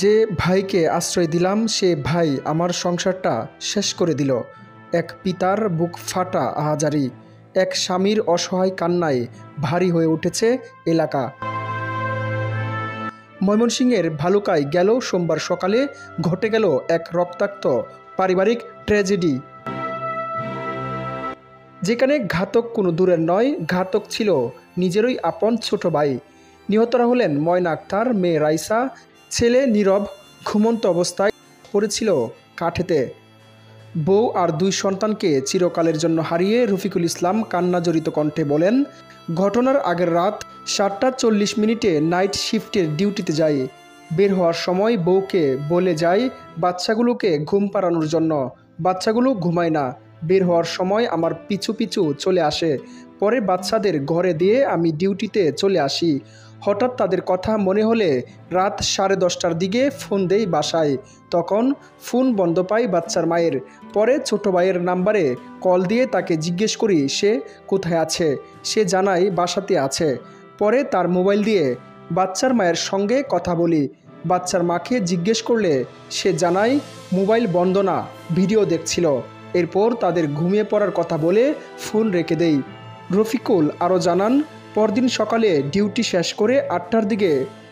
যে ভাইকে আশ্রয় দিলাম সে ভাই আমার সংসারটা শেষ করে দিল। এক পিতার বুক ফাটা আহাজারি, এক স্বামীর অসহায় কান্নায় ভারী হয়ে উঠেছে এলাকা। ময়মনসিংহের ভালুকায় গেল সোমবার সকালে ঘটে গেল এক রক্তাক্ত পারিবারিক ট্র্যাজেডি, যেখানে ঘাতক কোনো দূরের নয়, ঘাতক ছিল নিজেরই আপন ছোট ভাই। নিহতরা হলেন ময়না আক্তার, মেয়ে রাইসা, ছেলে নীরব ঘুমন্ত অবস্থায় পড়েছিল কাঠেতে। বউ আর দুই সন্তানকে চিরকালের জন্য হারিয়ে রফিকুল ইসলাম কান্নাজড়িত কণ্ঠে বলেন, ঘটনার আগের রাত 7টা 40 নাইট শিফটের ডিউটিতে যাই। বের হওয়ার সময় বউকে বলে যাই বাচ্চাগুলোকে ঘুম পাড়ানোর জন্য। বাচ্চাগুলো ঘুমায় না। বের হওয়ার সময় আমার পিছু পিছু চলে আসে। পরে বাচ্চাদের ঘরে দিয়ে আমি ডিউটিতে চলে আসি। হঠাৎ তাদের কথা মনে হলে রাত 10:30টার দিকে ফোন দেই বাসায়। তখন ফোন বন্ধ পাই বাচ্চার মায়ের। পরে ছোট ভাইয়ের নাম্বারে কল দিয়ে তাকে জিজ্ঞেস করি সে কোথায় আছে। সে জানায় বাসাতে আছে। পরে তার মোবাইল দিয়ে বাচ্চার মায়ের সঙ্গে কথা বলি। বাচ্চার মাকে জিজ্ঞেস করলে সে জানায় মোবাইল বন্ধ না, ভিডিও দেখছিল। এরপর তাদের ঘুমিয়ে পড়ার কথা বলে ফোন রেখে দেই। রফিকুল আরও জানান, পরদিন সকালে ডিউটি শেষ করে 8টার দিকে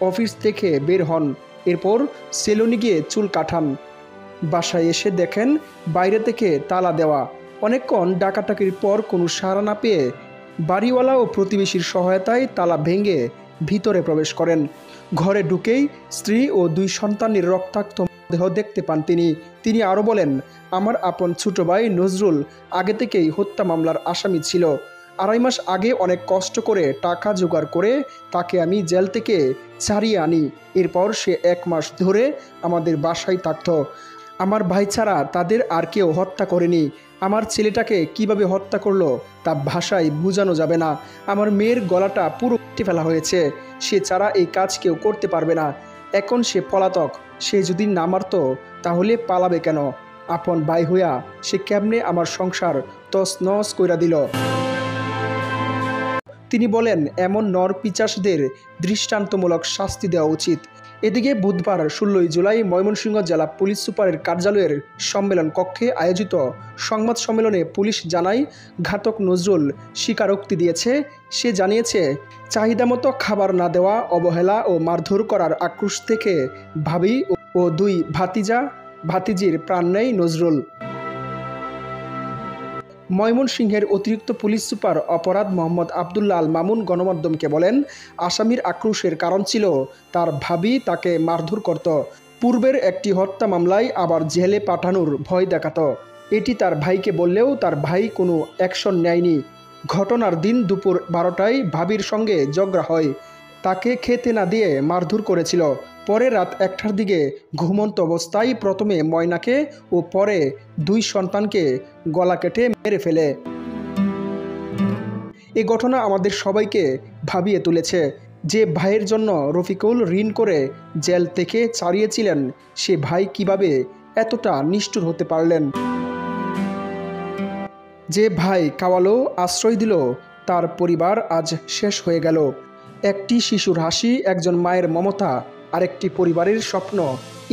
অফিস থেকে বের হন। এরপর সেলুনে গিয়ে চুল কাটান। বাসায় এসে দেখেন বাইরে থেকে তালা দেওয়া। অনেকক্ষণ ডাকাডাকির পর কোনো সাড়া না পেয়ে বাড়িওয়ালা ও প্রতিবেশীর সহায়তায় তালা ভেঙে ভিতরে প্রবেশ করেন। ঘরে ঢুকেই স্ত্রী ও দুই সন্তানের রক্তাক্ত দেহ দেখতে পান তিনি আরও বলেন, আমার আপন ছোট ভাই নজরুল আগে থেকেই হত্যা মামলার আসামি ছিল। 2.5 মাস আগে অনেক কষ্ট করে টাকা জোগাড় করে তাকে আমি জেল থেকে ছাড়িয়ে আনি। এরপর সে 1 মাস ধরে আমাদের বাসায় থাকত। আমার ভাই ছাড়া তাদের আর কেউ হত্যা করেনি। আমার ছেলেটাকে কিভাবে হত্যা করলো তা ভাষায় বোঝানো যাবে না। আমার মেয়ের গলাটা পুরো কেটে ফেলা হয়েছে। সে ছাড়া এই কাজ কেউ করতে পারবে না। এখন সে পলাতক। সে যদি না মারত তাহলে পালাবে কেন? আপন ভাই হইয়া সে কেমনে আমার সংসার তছনছ কইরা দিল। তিনি বলেন, এমন নর পিচাসদের দৃষ্টান্তমূলক শাস্তি দেওয়া উচিত। এদিকে বুধবার 16 জুলাই ময়মনসিংহ জেলা পুলিশ সুপারের কার্যালয়ের সম্মেলন কক্ষে আয়োজিত সংবাদ সম্মেলনে পুলিশ জানায়, ঘাতক নজরুল স্বীকারোক্তি দিয়েছে। সে জানিয়েছে, চাহিদামতো খাবার না দেওয়া, অবহেলা ও মারধর করার আক্রোশ থেকে ভাবি ও 2 ভাতিজির প্রাণ নেয় নজরুল। ময়মনসিংহের অতিরিক্ত পুলিশ সুপার অপরাধ মোহাম্মদ আবদুল্লাহ আল মামুন গণমাধ্যমকে বলেন, আসামির আক্রোশের কারণ ছিল তার ভাবি তাকে মারধর করত। পূর্বের একটি হত্যা মামলায় আবার জেলে পাঠানোর ভয় দেখাত। এটি তার ভাইকে বললেও তার ভাই কোনো অ্যাকশন নেয়নি। ঘটনার দিন দুপুর 12টায় ভাবির সঙ্গে ঝগড়া হয়। তাকে খেতে না দিয়ে মারধর করেছিল। পরে রাত 1টার দিকে ঘুমন্ত অবস্থায় প্রথমে ময়নাকে ও পরে 2 সন্তানকে গলা কেটে মেরে ফেলে। এ ঘটনা আমাদের সবাইকে ভাবিয়ে তুলেছে। যে ভাইয়ের জন্য রফিকুল ঋণ করে জেল থেকে ছাড়িয়েছিলেন, সে ভাই কিভাবে এতটা নিষ্ঠুর হতে পারলেন? যে ভাই কাওয়ালো আশ্রয় দিল, তার পরিবার আজ শেষ হয়ে গেল। একটি শিশুর হাসি, একজন মায়ের মমতা, আরেকটি পরিবারের স্বপ্ন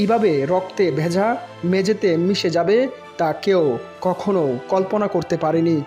এভাবে রক্তে ভেজা মেঝেতে মিশে যাবে তা কেউ কখনো কল্পনা করতে পারেনি।